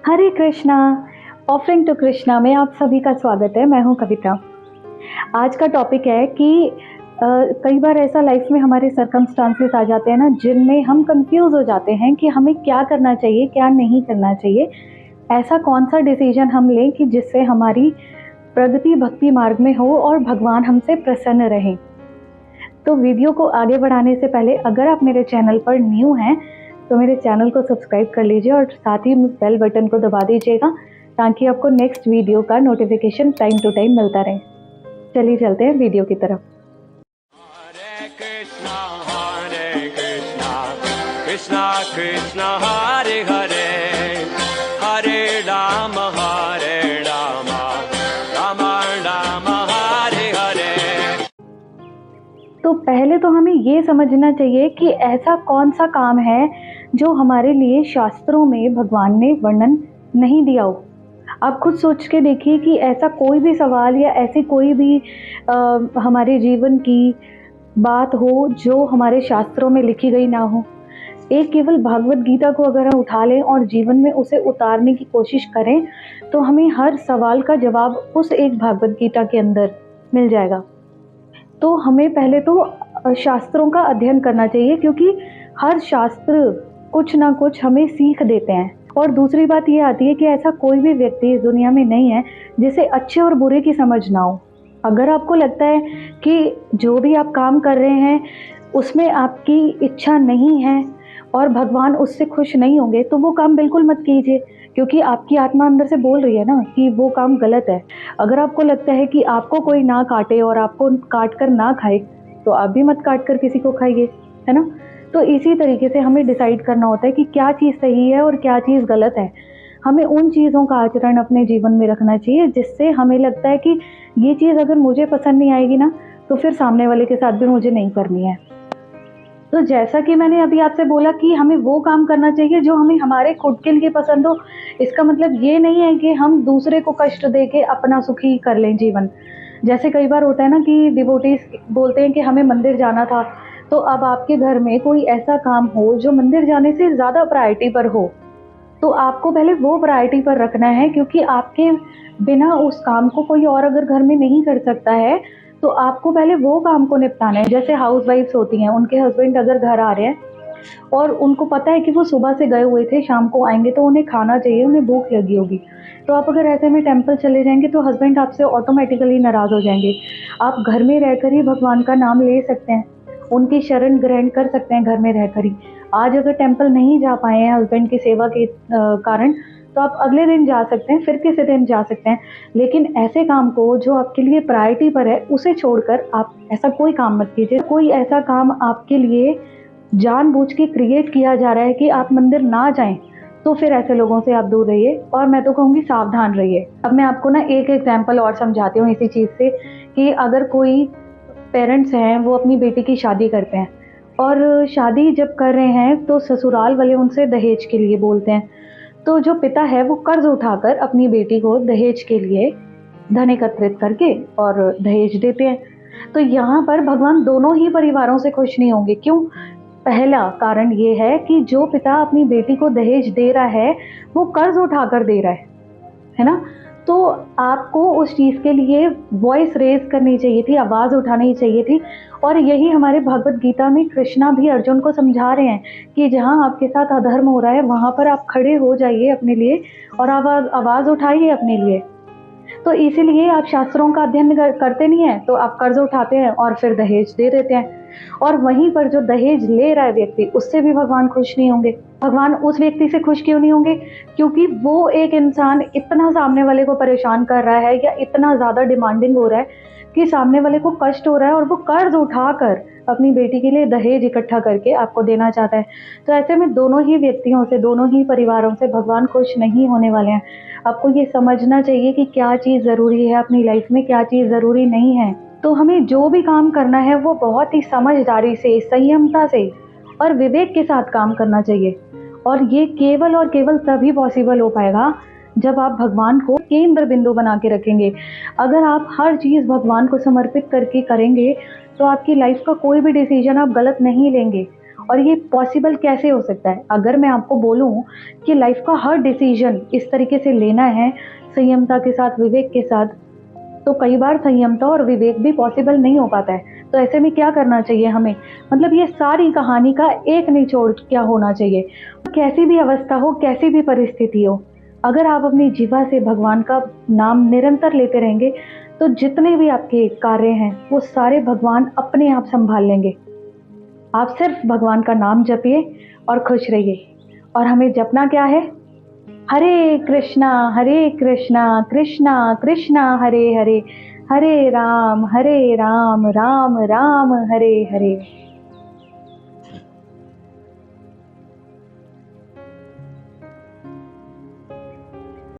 Hare Krishna. Offering to Krishna में आप सभी का स्वागत है। मैं हूं कविता। आज का टॉपिक है कि कई बार ऐसा लाइफ में हमारे सर्कमस्टांसेस आ जाते हैं ना, जिनमें हम कंफ्यूज हो जाते हैं कि हमें क्या करना चाहिए, क्या नहीं करना चाहिए। ऐसा कौन सा डिसीजन हम लें कि जिससे हमारी प्रगति भक्ति मार्ग में हो और भगवान हमसे प्रसन्न रहें। तो वीडियो को आगे बढ़ाने से पहले अगर आप मेरे चैनल पर न्यू हैं तो मेरे चैनल को सब्सक्राइब कर लीजिए और साथ ही बेल बटन को दबा दीजिएगा ताकि आपको नेक्स्ट वीडियो का नोटिफिकेशन टाइम टू टाइम मिलता रहे। चलिए चलते हैं वीडियो की तरफ। हरे कृष्णा कृष्णा कृष्णा हरे हरे, हरे राम राम राम हरे हरे। तो पहले तो हमें ये समझना चाहिए कि ऐसा कौन सा काम है जो हमारे लिए शास्त्रों में भगवान ने वर्णन नहीं दिया हो। आप खुद सोच के देखिए कि ऐसा कोई भी सवाल या ऐसी कोई भी हमारे जीवन की बात हो जो हमारे शास्त्रों में लिखी गई ना हो। एक केवल भागवत गीता को अगर हम उठा लें और जीवन में उसे उतारने की कोशिश करें तो हमें हर सवाल का जवाब उस एक भागवत गीता के अंदर मिल जाएगा। तो हमें पहले तो शास्त्रों का अध्ययन करना चाहिए, क्योंकि हर शास्त्र कुछ ना कुछ हमें सीख देते हैं। और दूसरी बात ये आती है कि ऐसा कोई भी व्यक्ति इस दुनिया में नहीं है जिसे अच्छे और बुरे की समझ ना हो। अगर आपको लगता है कि जो भी आप काम कर रहे हैं उसमें आपकी इच्छा नहीं है और भगवान उससे खुश नहीं होंगे तो वो काम बिल्कुल मत कीजिए, क्योंकि आपकी आत्मा अंदर से बोल रही है ना कि वो काम गलत है। अगर आपको लगता है कि आपको कोई ना काटे और आपको काट कर ना खाए तो आप भी मत काट कर किसी को खाइए, है ना। तो इसी तरीके से हमें डिसाइड करना होता है कि क्या चीज़ सही है और क्या चीज़ गलत है। हमें उन चीज़ों का आचरण अपने जीवन में रखना चाहिए जिससे हमें लगता है कि ये चीज़ अगर मुझे पसंद नहीं आएगी ना तो फिर सामने वाले के साथ भी मुझे नहीं करनी है। तो जैसा कि मैंने अभी आपसे बोला कि हमें वो काम करना चाहिए जो हमें हमारे खुद के लिए पसंद हो। इसका मतलब ये नहीं है कि हम दूसरे को कष्ट दे के अपना सुखी कर लें जीवन। जैसे कई बार होता है ना कि डिवोटीज बोलते हैं कि हमें मंदिर जाना था, तो अब आपके घर में कोई ऐसा काम हो जो मंदिर जाने से ज़्यादा प्रायोरिटी पर हो, तो आपको पहले वो प्रायोरिटी पर रखना है, क्योंकि आपके बिना उस काम को कोई और अगर घर में नहीं कर सकता है तो आपको पहले वो काम को निपटाना है। जैसे हाउस वाइफ्स होती हैं, उनके हस्बैंड अगर घर आ रहे हैं और उनको पता है कि वो सुबह से गए हुए थे, शाम को आएंगे तो उन्हें खाना चाहिए, उन्हें भूख लगी होगी। तो आप अगर ऐसे में टेम्पल चले जाएंगे तो हस्बैंड आपसे ऑटोमेटिकली नाराज़ हो जाएंगे। आप घर में रहकर ही भगवान का नाम ले सकते हैं, उनकी शरण ग्रहण कर सकते हैं घर में रहकर ही। आज अगर टेम्पल नहीं जा पाए हैं हस्बैंड की सेवा के कारण, तो आप अगले दिन जा सकते हैं, फिर किसी दिन जा सकते हैं। लेकिन ऐसे काम को जो आपके लिए प्रायोरिटी पर है उसे छोड़कर आप ऐसा कोई काम मत कीजिए। कोई ऐसा काम आपके लिए जानबूझ के क्रिएट किया जा रहा है कि आप मंदिर ना जाएं, तो फिर ऐसे लोगों से आप दूर रहिए और मैं तो कहूँगी सावधान रहिए। अब मैं आपको ना एक एग्जाम्पल और समझाती हूँ इसी चीज़ से, कि अगर कोई पेरेंट्स हैं वो अपनी बेटी की शादी करते हैं और शादी जब कर रहे हैं तो ससुराल वाले उनसे दहेज के लिए बोलते हैं। तो जो पिता है वो कर्ज उठाकर अपनी बेटी को दहेज के लिए धन एकत्रित करके और दहेज देते हैं। तो यहाँ पर भगवान दोनों ही परिवारों से खुश नहीं होंगे। क्यों? पहला कारण ये है कि जो पिता अपनी बेटी को दहेज दे रहा है वो कर्ज उठाकर दे रहा है ना। तो आपको उस चीज़ के लिए वॉइस रेज करनी चाहिए थी, आवाज़ उठानी चाहिए थी। और यही हमारे भगवत गीता में कृष्णा भी अर्जुन को समझा रहे हैं कि जहाँ आपके साथ अधर्म हो रहा है वहाँ पर आप खड़े हो जाइए अपने लिए और आवाज़ उठाइए अपने लिए। तो इसीलिए आप शास्त्रों का अध्ययन करते नहीं हैं तो आप कर्ज उठाते हैं और फिर दहेज दे देते हैं। और वहीं पर जो दहेज ले रहा है व्यक्ति, उससे भी भगवान खुश नहीं होंगे। भगवान उस व्यक्ति से खुश क्यों नहीं होंगे? क्योंकि वो एक इंसान इतना सामने वाले को परेशान कर रहा है या इतना ज़्यादा डिमांडिंग हो रहा है कि सामने वाले को कष्ट हो रहा है और वो कर्ज उठाकर अपनी बेटी के लिए दहेज इकट्ठा करके आपको देना चाहता है। तो ऐसे में दोनों ही व्यक्तियों से, दोनों ही परिवारों से भगवान खुश नहीं होने वाले हैं। आपको ये समझना चाहिए कि क्या चीज़ ज़रूरी है अपनी लाइफ में, क्या चीज़ ज़रूरी नहीं है। तो हमें जो भी काम करना है वो बहुत ही समझदारी से, संयमता से और विवेक के साथ काम करना चाहिए। और ये केवल और केवल तभी पॉसिबल हो पाएगा जब आप भगवान को केंद्र बिंदु बना के रखेंगे। अगर आप हर चीज़ भगवान को समर्पित करके करेंगे तो आपकी लाइफ का कोई भी डिसीजन आप गलत नहीं लेंगे और ये पॉसिबल कैसे हो सकता है? अगर मैं आपको बोलूँ कि लाइफ का हर डिसीजन इस तरीके से लेना है, संयमता के साथ, विवेक के साथ, तो कई बार संयमता और विवेक भी पॉसिबल नहीं हो पाता है। तो ऐसे में क्या करना चाहिए हमें? मतलब ये सारी कहानी का एक निचोड़ क्या होना चाहिए? कैसी भी अवस्था हो, कैसी भी परिस्थिति हो, अगर आप अपनी जीवा से भगवान का नाम निरंतर लेते रहेंगे, तो जितने भी आपके कार्य हैं, वो सारे भगवान अपने आप सँभाल लेंगे। आप सिर्फ भगवान का नाम जपिए और खुश रहिए। और हमें जपना क्या है? हरे कृष्णा कृष्णा कृष्णा हरे हरे, हरे राम राम राम हरे हरे।